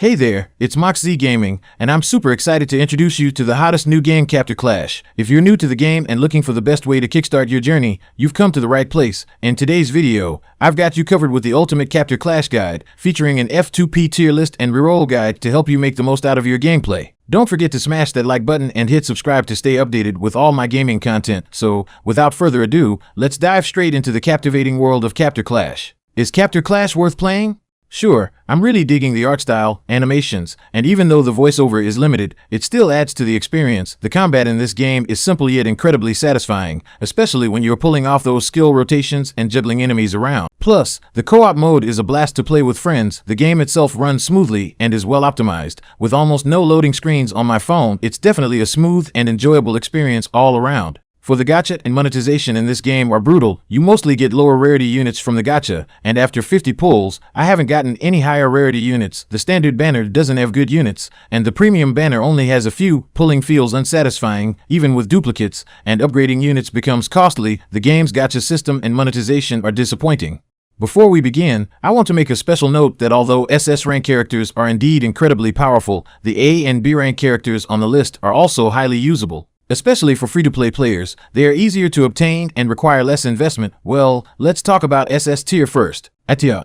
Hey there, it's MoxZ Gaming, and I'm super excited to introduce you to the hottest new game, Captor Clash. If you're new to the game and looking for the best way to kickstart your journey, you've come to the right place. In today's video, I've got you covered with the ultimate Captor Clash guide, featuring an F2P tier list and reroll guide to help you make the most out of your gameplay. Don't forget to smash that like button and hit subscribe to stay updated with all my gaming content. So, without further ado, let's dive straight into the captivating world of Captor Clash. Is Captor Clash worth playing? Sure, I'm really digging the art style, animations, and even though the voiceover is limited, it still adds to the experience. The combat in this game is simple yet incredibly satisfying, especially when you're pulling off those skill rotations and juggling enemies around. Plus, the co-op mode is a blast to play with friends. The game itself runs smoothly and is well optimized. With almost no loading screens on my phone, it's definitely a smooth and enjoyable experience all around. For the gacha and monetization in this game are brutal. You mostly get lower rarity units from the gacha, and after 50 pulls, I haven't gotten any higher rarity units. The standard banner doesn't have good units, and the premium banner only has a few. Pulling feels unsatisfying, even with duplicates, and upgrading units becomes costly. The game's gacha system and monetization are disappointing. Before we begin, I want to make a special note that although SS rank characters are indeed incredibly powerful, the A and B rank characters on the list are also highly usable. Especially for free-to-play players, they are easier to obtain and require less investment. Well, let's talk about SS tier first. Atia.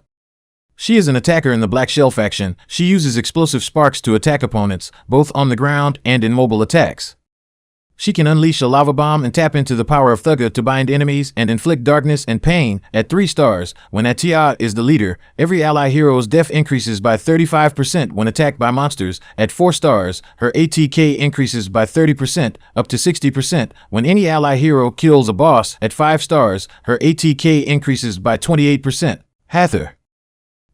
She is an attacker in the Black Shell faction. She uses explosive sparks to attack opponents, both on the ground and in mobile attacks. She can unleash a lava bomb and tap into the power of Thugga to bind enemies and inflict darkness and pain. At 3 stars, when Atia is the leader, every ally hero's def increases by 35% when attacked by monsters. At 4 stars, her ATK increases by 30%, up to 60%, when any ally hero kills a boss. At 5 stars, her ATK increases by 28%. Hather.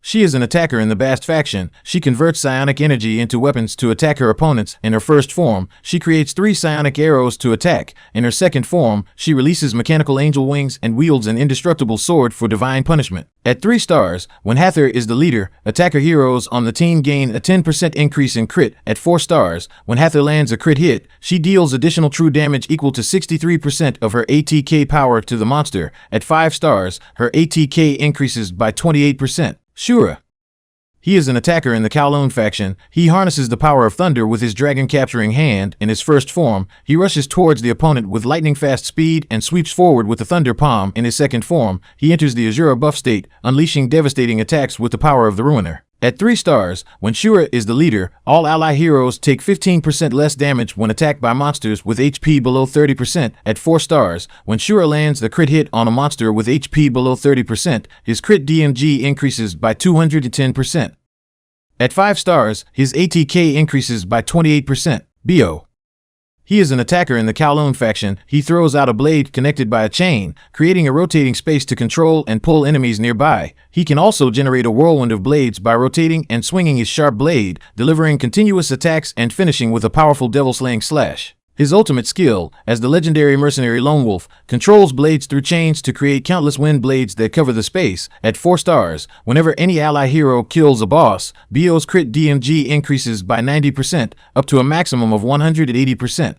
She is an attacker in the Bast faction. She converts psionic energy into weapons to attack her opponents. In her first form, she creates 3 psionic arrows to attack. In her second form, she releases mechanical angel wings and wields an indestructible sword for divine punishment. At 3 stars, when Hather is the leader, attacker heroes on the team gain a 10% increase in crit. At 4 stars, when Hather lands a crit hit, she deals additional true damage equal to 63% of her ATK power to the monster. At 5 stars, her ATK increases by 28%. Shura. He is an attacker in the Kowloon faction. He harnesses the power of thunder with his dragon-capturing hand. In his first form, he rushes towards the opponent with lightning-fast speed and sweeps forward with the thunder palm. In his second form, he enters the Azura buff state, unleashing devastating attacks with the power of the Ruiner. At 3 stars, when Shura is the leader, all ally heroes take 15% less damage when attacked by monsters with HP below 30%. At 4 stars, when Shura lands the crit hit on a monster with HP below 30%, his crit DMG increases by 210%. At 5 stars, his ATK increases by 28%. Bio. He is an attacker in the Kowloon faction. He throws out a blade connected by a chain, creating a rotating space to control and pull enemies nearby. He can also generate a whirlwind of blades by rotating and swinging his sharp blade, delivering continuous attacks and finishing with a powerful devil-slaying slash. His ultimate skill, as the legendary mercenary Lone Wolf, controls blades through chains to create countless wind blades that cover the space. At 4 stars, whenever any ally hero kills a boss, Bio's crit DMG increases by 90%, up to a maximum of 180%.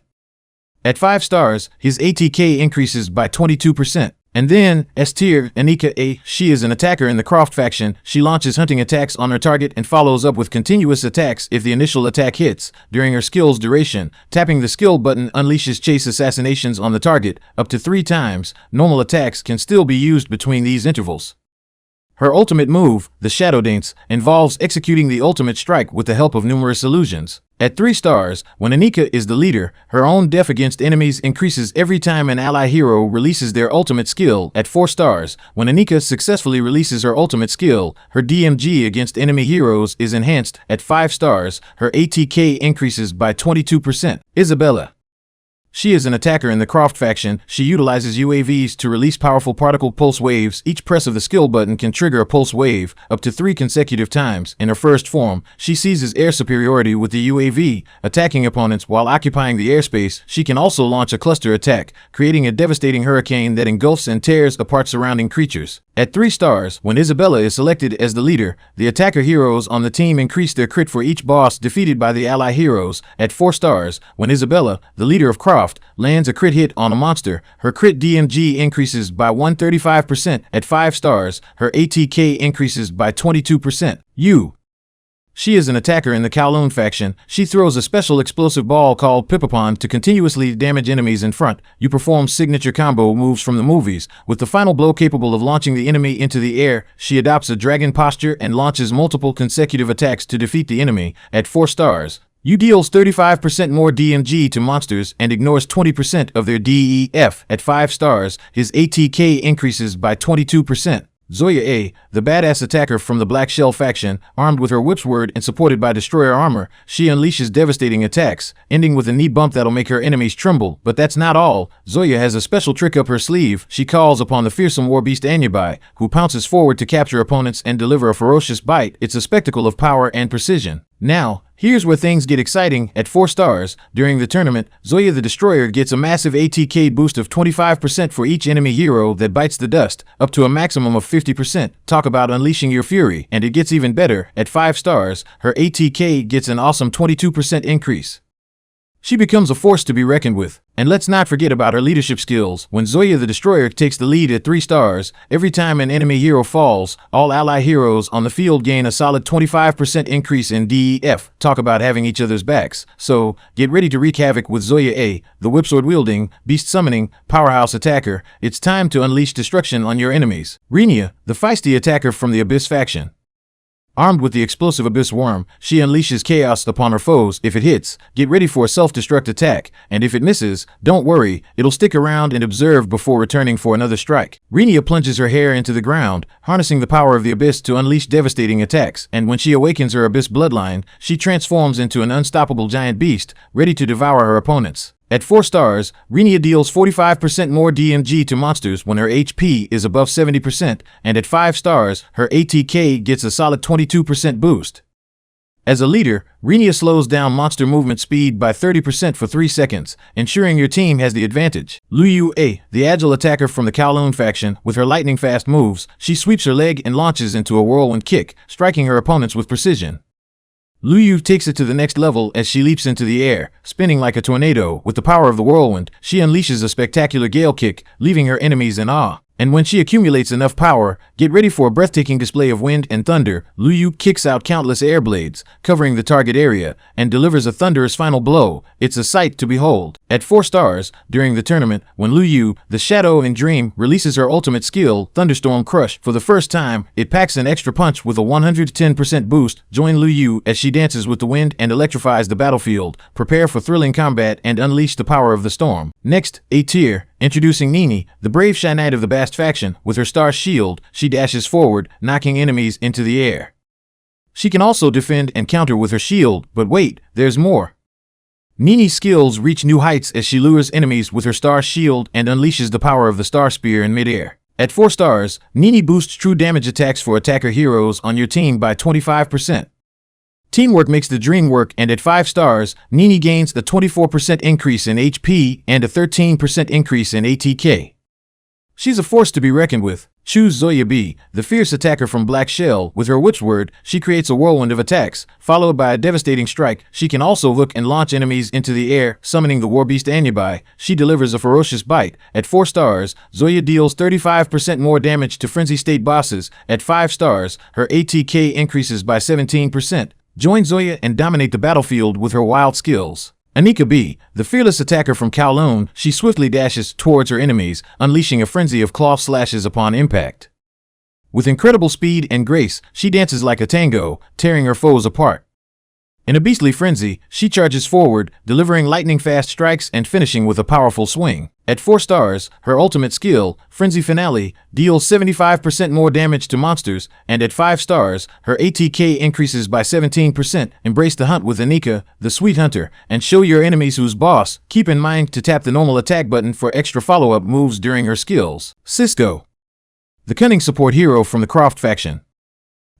At 5 stars, his ATK increases by 22%. And then, S tier, Anika A. She is an attacker in the Croft faction. She launches hunting attacks on her target and follows up with continuous attacks if the initial attack hits. During her skill's duration, tapping the skill button unleashes chase assassinations on the target up to 3 times. Normal attacks can still be used between these intervals. Her ultimate move, the Shadow Dance, involves executing the ultimate strike with the help of numerous illusions. At 3 stars, when Anika is the leader, her own def against enemies increases every time an ally hero releases their ultimate skill. At 4 stars, when Anika successfully releases her ultimate skill, her DMG against enemy heroes is enhanced. At 5 stars, her ATK increases by 22%. Isabella. She is an attacker in the Croft faction. She utilizes UAVs to release powerful particle pulse waves. Each press of the skill button can trigger a pulse wave up to 3 consecutive times. In her first form, she seizes air superiority with the UAV, attacking opponents while occupying the airspace. She can also launch a cluster attack, creating a devastating hurricane that engulfs and tears apart surrounding creatures. At 3 stars, when Isabella is selected as the leader, the attacker heroes on the team increase their crit for each boss defeated by the ally heroes. At 4 stars, when Isabella, the leader of Croft, lands a crit hit on a monster, her crit DMG increases by 135%. At 5 stars, her ATK increases by 22%. She is an attacker in the Kowloon faction. She throws a special explosive ball called Pipapon to continuously damage enemies in front. You perform signature combo moves from the movies, with the final blow capable of launching the enemy into the air. She adopts a dragon posture and launches multiple consecutive attacks to defeat the enemy. At 4 stars, you deals 35% more DMG to monsters and ignores 20% of their DEF. At 5 stars, his ATK increases by 22%. Zoya A, the badass attacker from the Black Shell faction, armed with her whipsword and supported by destroyer armor, she unleashes devastating attacks, ending with a knee bump that'll make her enemies tremble. But that's not all. Zoya has a special trick up her sleeve. She calls upon the fearsome warbeast Anyabai, who pounces forward to capture opponents and deliver a ferocious bite. It's a spectacle of power and precision. Now, here's where things get exciting. At 4 stars, during the tournament, Zoya the Destroyer gets a massive ATK boost of 25% for each enemy hero that bites the dust, up to a maximum of 50%. Talk about unleashing your fury, and it gets even better. At 5 stars, her ATK gets an awesome 22% increase. She becomes a force to be reckoned with. And let's not forget about her leadership skills. When Zoya the Destroyer takes the lead at 3 stars, every time an enemy hero falls, all ally heroes on the field gain a solid 25% increase in DEF. Talk about having each other's backs. So, get ready to wreak havoc with Zoya A, the whipsword wielding, beast summoning, powerhouse attacker. It's time to unleash destruction on your enemies. Renia, the feisty attacker from the Abyss faction. Armed with the explosive Abyss Worm, she unleashes chaos upon her foes. If it hits, get ready for a self-destruct attack, and if it misses, don't worry, it'll stick around and observe before returning for another strike. Renia plunges her hair into the ground, harnessing the power of the Abyss to unleash devastating attacks, and when she awakens her Abyss bloodline, she transforms into an unstoppable giant beast, ready to devour her opponents. At 4 stars, Renia deals 45% more DMG to monsters when her HP is above 70%, and at 5 stars, her ATK gets a solid 22% boost. As a leader, Renia slows down monster movement speed by 30% for 3 seconds, ensuring your team has the advantage. Luyu A, the agile attacker from the Kowloon faction, with her lightning-fast moves, she sweeps her leg and launches into a whirlwind kick, striking her opponents with precision. Luyu takes it to the next level as she leaps into the air, spinning like a tornado. With the power of the whirlwind, she unleashes a spectacular gale kick, leaving her enemies in awe. And when she accumulates enough power, get ready for a breathtaking display of wind and thunder. Luyu kicks out countless air blades, covering the target area, and delivers a thunderous final blow. It's a sight to behold. At 4 stars, during the tournament, when Luyu, the Shadow in Dream, releases her ultimate skill, Thunderstorm Crush, for the first time, it packs an extra punch with a 110% boost. Join Luyu as she dances with the wind and electrifies the battlefield. Prepare for thrilling combat and unleash the power of the storm. Next, A tier. Introducing Nini, the brave Shy Knight of the Bast faction. With her star shield, she dashes forward, knocking enemies into the air. She can also defend and counter with her shield, but wait, there's more. Nini's skills reach new heights as she lures enemies with her star shield and unleashes the power of the star spear in midair. At 4 stars, Nini boosts true damage attacks for attacker heroes on your team by 25%. Teamwork makes the dream work, and at 5 stars, Nini gains a 24% increase in HP and a 13% increase in ATK. She's a force to be reckoned with. Choose Zoya B, the fierce attacker from Black Shell. With her witchword, she creates a whirlwind of attacks, followed by a devastating strike. She can also hook and launch enemies into the air, summoning the warbeast Anyabai. She delivers a ferocious bite. At 4 stars, Zoya deals 35% more damage to Frenzy State bosses. At 5 stars, her ATK increases by 17%. Join Zoya and dominate the battlefield with her wild skills. Anika B, the fearless attacker from Kowloon, she swiftly dashes towards her enemies, unleashing a frenzy of claw slashes upon impact. With incredible speed and grace, she dances like a tango, tearing her foes apart. In a beastly frenzy, she charges forward, delivering lightning-fast strikes and finishing with a powerful swing. At 4 stars, her ultimate skill, Frenzy Finale, deals 75% more damage to monsters, and at 5 stars, her ATK increases by 17%. Embrace the hunt with Anika, the Sweet Hunter, and show your enemies who's boss. Keep in mind to tap the normal attack button for extra follow-up moves during her skills. Cisco, the cunning support hero from the Croft faction.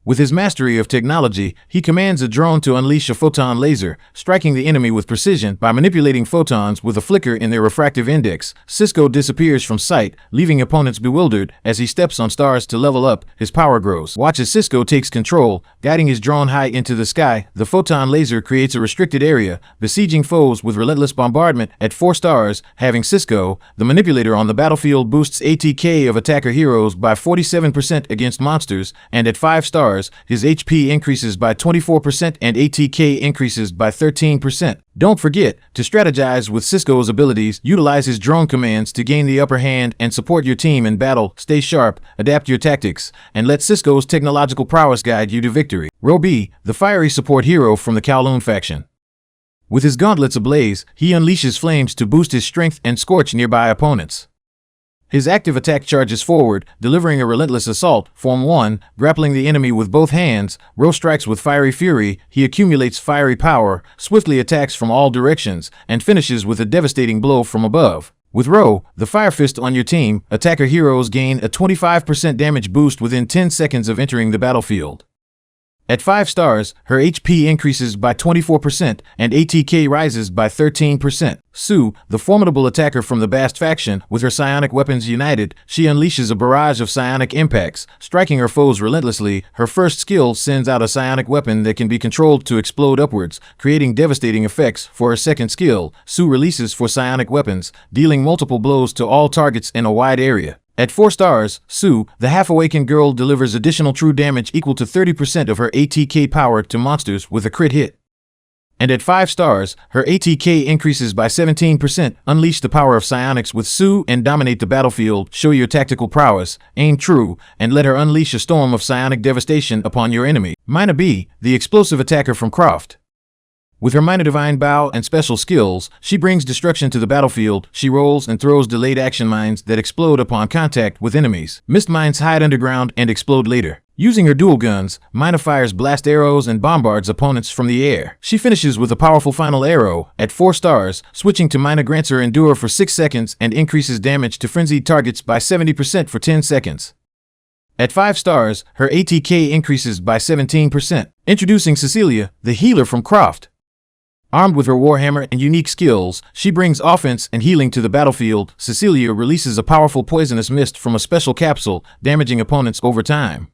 With his mastery of technology, he commands a drone to unleash a photon laser, striking the enemy with precision. By manipulating photons with a flicker in their refractive index, Cisco disappears from sight, leaving opponents bewildered. As he steps on stars to level up, his power grows. Watch as Cisco takes control, guiding his drone high into the sky. The photon laser creates a restricted area, besieging foes with relentless bombardment. At 4 stars, having Cisco, the manipulator on the battlefield, boosts ATK of attacker heroes by 47% against monsters, and at 5 stars, stars, his HP increases by 24% and ATK increases by 13%. Don't forget to strategize with Cisco's abilities, utilize his drone commands to gain the upper hand and support your team in battle, stay sharp, adapt your tactics, and let Cisco's technological prowess guide you to victory. Row B, the fiery support hero from the Kowloon faction. With his gauntlets ablaze, he unleashes flames to boost his strength and scorch nearby opponents. His active attack charges forward, delivering a relentless assault. Form 1, grappling the enemy with both hands. Row strikes with fiery fury. He accumulates fiery power, swiftly attacks from all directions, and finishes with a devastating blow from above. With Row, the Fire Fist on your team, attacker heroes gain a 25% damage boost within 10 seconds of entering the battlefield. At 5 stars, her HP increases by 24% and ATK rises by 13%. Sue, the formidable attacker from the Bast faction, with her psionic weapons united, she unleashes a barrage of psionic impacts, striking her foes relentlessly. Her first skill sends out a psionic weapon that can be controlled to explode upwards, creating devastating effects. For her second skill, Sue releases for psionic weapons, dealing multiple blows to all targets in a wide area. At 4 stars, Sue, the half-awakened girl, delivers additional true damage equal to 30% of her ATK power to monsters with a crit hit. And at 5 stars, her ATK increases by 17%. Unleash the power of psionics with Sue and dominate the battlefield. Show your tactical prowess, aim true, and let her unleash a storm of psionic devastation upon your enemy. Mina B, the explosive attacker from Croft. With her Minor Divine Bow and special skills, she brings destruction to the battlefield. She rolls and throws delayed action mines that explode upon contact with enemies. Mist mines hide underground and explode later. Using her dual guns, Mina fires blast arrows and bombards opponents from the air. She finishes with a powerful final arrow. At 4 stars, switching to Mina grants her Endure for 6 seconds and increases damage to frenzied targets by 70% for 10 seconds. At 5 stars, her ATK increases by 17%. Introducing Cecilia, the healer from Croft. Armed with her warhammer and unique skills, she brings offense and healing to the battlefield. Cecilia releases a powerful poisonous mist from a special capsule, damaging opponents over time.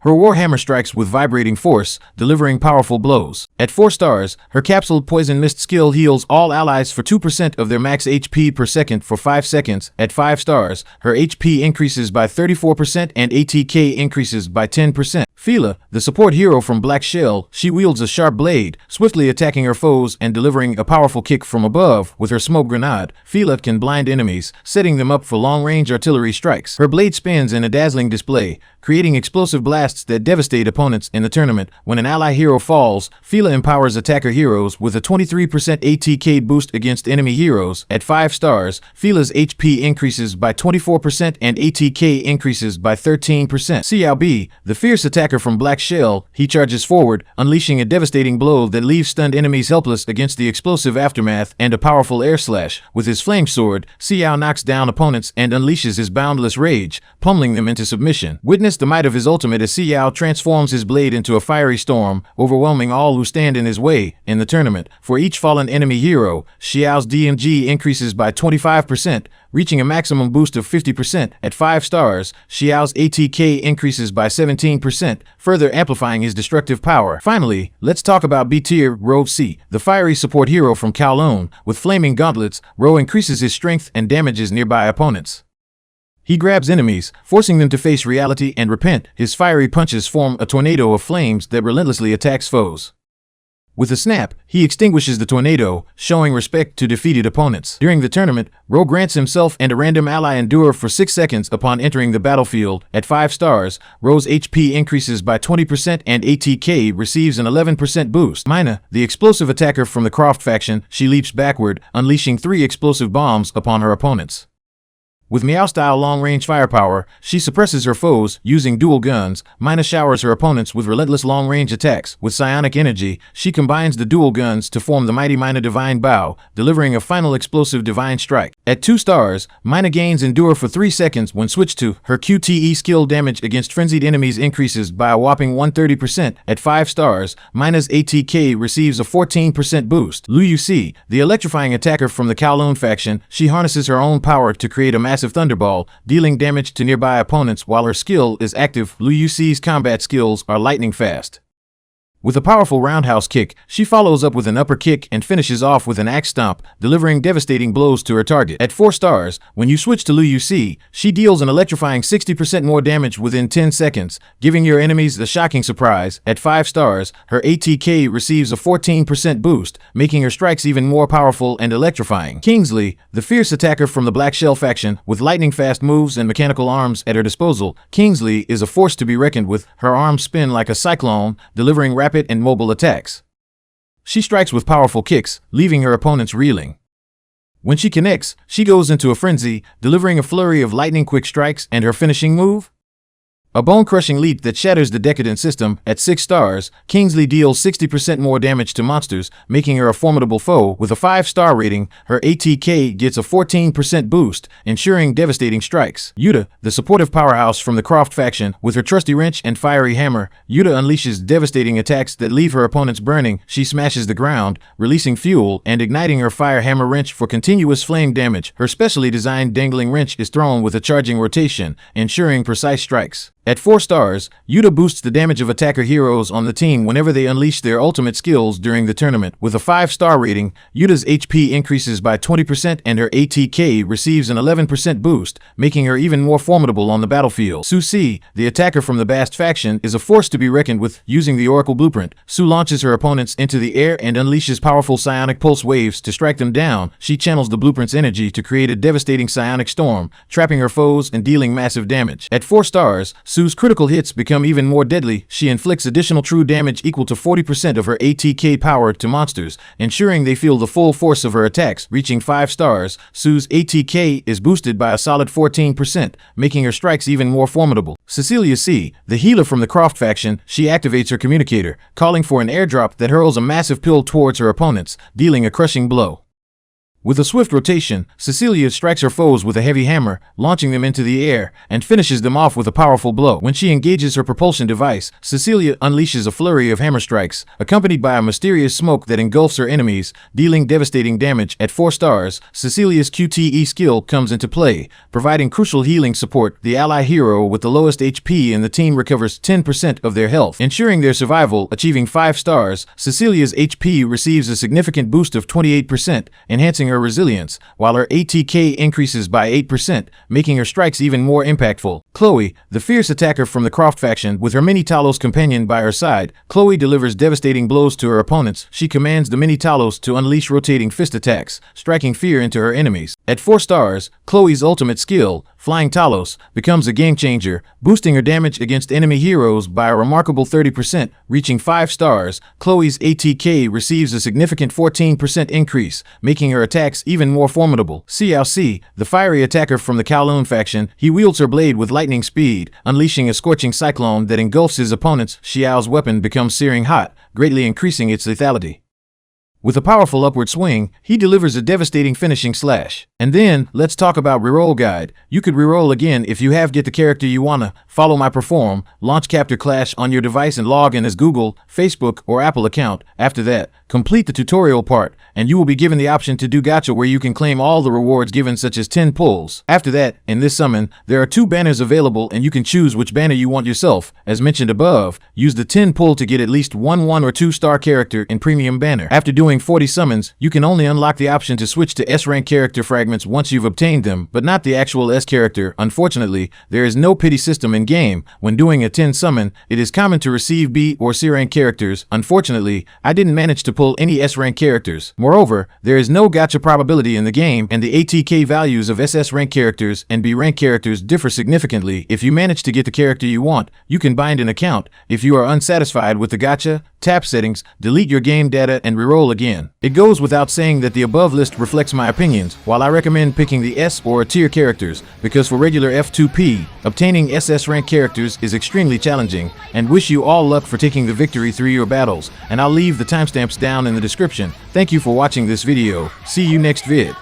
Her warhammer strikes with vibrating force, delivering powerful blows. At 4 stars, her capsuled poison mist skill heals all allies for 2% of their max HP per second for 5 seconds. At 5 stars, her HP increases by 34% and ATK increases by 10%. Fila, the support hero from Black Shell, she wields a sharp blade, swiftly attacking her foes and delivering a powerful kick from above. With her smoke grenade, Fila can blind enemies, setting them up for long-range artillery strikes. Her blade spins in a dazzling display, creating explosive blasts that devastate opponents in the tournament. When an ally hero falls, Fila empowers attacker heroes with a 23% ATK boost against enemy heroes. At 5 stars, Fila's HP increases by 24% and ATK increases by 13%. Xiao B, the fierce attacker from Black Shell, he charges forward, unleashing a devastating blow that leaves stunned enemies helpless against the explosive aftermath and a powerful air slash. With his flame sword, Xiao knocks down opponents and unleashes his boundless rage, pummeling them into submission. Witness the might of his ultimate as Xiao transforms his blade into a fiery storm, overwhelming all who stand in his way. In the tournament, for each fallen enemy hero, Xiao's DMG increases by 25%, reaching a maximum boost of 50%. At 5 stars, Xiao's ATK increases by 17%, further amplifying his destructive power. Finally, let's talk about B-tier Row C, the fiery support hero from Kowloon. With flaming gauntlets, Row increases his strength and damages nearby opponents. He grabs enemies, forcing them to face reality and repent. His fiery punches form a tornado of flames that relentlessly attacks foes. With a snap, he extinguishes the tornado, showing respect to defeated opponents. During the tournament, Row grants himself and a random ally Endure for 6 seconds upon entering the battlefield. At 5 stars, Row's HP increases by 20% and ATK receives an 11% boost. Mina, the explosive attacker from the Croft faction, she leaps backward, unleashing 3 explosive bombs upon her opponents. With Meow-style long-range firepower, she suppresses her foes using dual guns. Mina showers her opponents with relentless long-range attacks. With psionic energy, she combines the dual guns to form the mighty Mina Divine Bow, delivering a final explosive divine strike. At 2 stars, Mina gains Endure for 3 seconds when switched to. Her QTE skill damage against frenzied enemies increases by a whopping 130%. At 5 stars, Mina's ATK receives a 14% boost. Liu Si, the electrifying attacker from the Kowloon faction, she harnesses her own power to create a massive thunderball, dealing damage to nearby opponents while her skill is active. Liu Si's combat skills are lightning fast. With a powerful roundhouse kick, she follows up with an upper kick and finishes off with an axe stomp, delivering devastating blows to her target. At 4 stars, when you switch to Liu Ci, she deals an electrifying 60% more damage within 10 seconds, giving your enemies the shocking surprise. At 5 stars, her ATK receives a 14% boost, making her strikes even more powerful and electrifying. Kingsley, the fierce attacker from the Black Shell faction, with lightning-fast moves and mechanical arms at her disposal, Kingsley is a force to be reckoned with. Her arms spin like a cyclone, delivering rapid and mobile attacks. She strikes with powerful kicks, leaving her opponents reeling. When she connects, she goes into a frenzy, delivering a flurry of lightning-quick strikes, and her finishing move? A bone-crushing leap that shatters the Decadent system. At 6 stars, Kingsley deals 60% more damage to monsters, making her a formidable foe. With a 5-star rating, her ATK gets a 14% boost, ensuring devastating strikes. Yuta, the supportive powerhouse from the Croft faction, with her trusty wrench and fiery hammer, Yuta unleashes devastating attacks that leave her opponents burning. She smashes the ground, releasing fuel and igniting her fire hammer wrench for continuous flame damage. Her specially designed dangling wrench is thrown with a charging rotation, ensuring precise strikes. At 4 stars, Yuta boosts the damage of attacker heroes on the team whenever they unleash their ultimate skills during the tournament. With a 5-star rating, Yuta's HP increases by 20% and her ATK receives an 11% boost, making her even more formidable on the battlefield. Su Si, the attacker from the Bast faction, is a force to be reckoned with. Using the Oracle Blueprint, Su launches her opponents into the air and unleashes powerful psionic pulse waves to strike them down. She channels the Blueprint's energy to create a devastating psionic storm, trapping her foes and dealing massive damage. At 4 stars, Su's critical hits become even more deadly. She inflicts additional true damage equal to 40% of her ATK power to monsters, ensuring they feel the full force of her attacks. Reaching 5 stars, Su's ATK is boosted by a solid 14%, making her strikes even more formidable. Cecilia C, the healer from the Croft faction, she activates her communicator, calling for an airdrop that hurls a massive pill towards her opponents, dealing a crushing blow. With a swift rotation, Cecilia strikes her foes with a heavy hammer, launching them into the air, and finishes them off with a powerful blow. When she engages her propulsion device, Cecilia unleashes a flurry of hammer strikes, accompanied by a mysterious smoke that engulfs her enemies, dealing devastating damage. At 4 stars, Cecilia's QTE skill comes into play, providing crucial healing support. The ally hero with the lowest HP in the team recovers 10% of their health, ensuring their survival. Achieving 5 stars, Cecilia's HP receives a significant boost of 28%, enhancing her resilience, while her ATK increases by 8%, making her strikes even more impactful. Chloe, the fierce attacker from the Croft faction, with her Mini Talos companion by her side, Chloe delivers devastating blows to her opponents. She commands the Mini Talos to unleash rotating fist attacks, striking fear into her enemies. At 4 stars, Chloe's ultimate skill, Flying Talos, becomes a game changer, boosting her damage against enemy heroes by a remarkable 30%. Reaching 5 stars, Chloe's ATK receives a significant 14% increase, making her attacks even more formidable. Xiao Si, the fiery attacker from the Kowloon faction, he wields her blade with lightning speed, unleashing a scorching cyclone that engulfs his opponents. Xiao's weapon becomes searing hot, greatly increasing its lethality. With a powerful upward swing, he delivers a devastating finishing slash. And then, let's talk about Reroll Guide. You could reroll again if you have get the character you wanna. Follow my perform, launch Captor Clash on your device and log in as Google, Facebook, or Apple account. After that, complete the tutorial part, and you will be given the option to do gacha where you can claim all the rewards given, such as 10 pulls. After that, in this summon, there are 2 banners available and you can choose which banner you want yourself. As mentioned above, use the 10 pull to get at least one 1 or 2 star character in premium banner. After doing 40 summons, you can only unlock the option to switch to S rank character fragments once you've obtained them, but not the actual S character. Unfortunately, there is no pity system in game. When doing a 10 summon, it is common to receive B or C rank characters. Unfortunately, I didn't manage to pull any S rank characters. Moreover, there is no gacha probability in the game, and the ATK values of SS rank characters and B rank characters differ significantly. If you manage to get the character you want, you can bind an account. If you are unsatisfied with the gacha, tap settings, delete your game data, and reroll again. It goes without saying that the above list reflects my opinions, while I recommend picking the S or tier characters, because for regular F2P, obtaining SS rank characters is extremely challenging, and wish you all luck for taking the victory through your battles, and I'll leave the timestamps down in the description. Thank you for watching this video. See you next vid.